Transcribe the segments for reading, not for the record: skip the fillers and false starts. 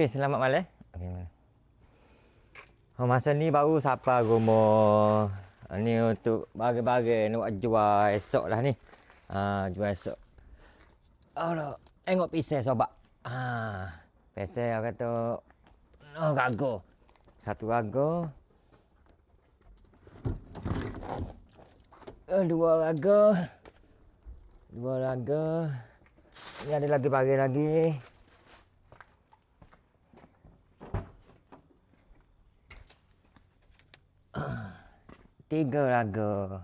Okay, selamat malam. Okay, masa ni baru sampai rumah. Ni untuk bagi-bagi nak jual esok lah ni. Jual esok. Allah, tengok pisau sobat. Pisau kata gago. Satu gago. Dua gago. Dua gago. Ni ada lagi bagi lagi. Tiga raga.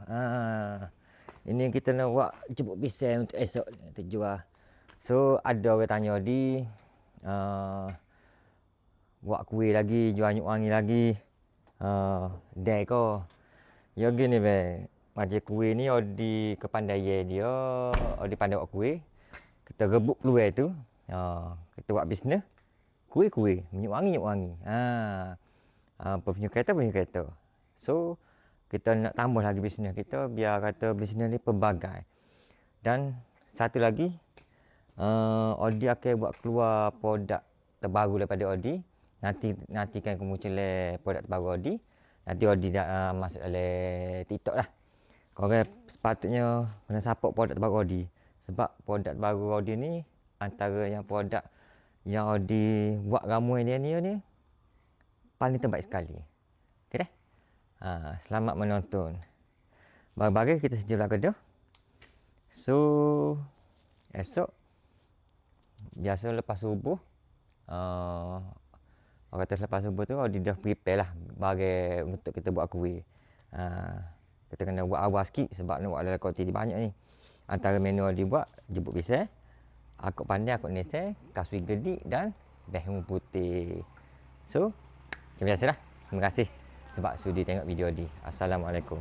Ini kita nak buat jemput pisang untuk esok terjual. So ada orang tanya di buat kuih lagi, jual minyak wangi lagi. Dai ko. Ya gini be. Macam kuih ni di kepandaian dia, di pandai buat kuih. Kita rebut keluar tu. Kita buat bisnes. Kuih-kuih, minyak wangi. Punya kereta. So kita nak tambah lagi bisnes kita biar kata bisnes ni pelbagai. Dan satu lagi Audi akan buat keluar produk terbaru daripada Audi. Nanti kan kemunculan produk terbaru Audi. Nanti Audi dah masuk dalam TikTok lah. Korang sepatutnya kena support produk terbaru Audi. Sebab produk terbaru Audi ni antara yang produk yang Audi buat ramai dia ni paling terbaik sekali. Okay dah? Selamat menonton. Baru-baru kita sejenak kedua. So esok biasa lepas subuh orang kata lepas subuh tu dia dah prepare lah bagi untuk kita buat kuih. Kita kena buat awal sikit sebab nak buat dalam kuantiti banyak ni. Antara menu dia buat jemput pisang, akuk pandai, akuk nesai, kasui gedik dan bihun putih. So macam biasalah. Terima kasih sebab sudi tengok video ni. Assalamualaikum.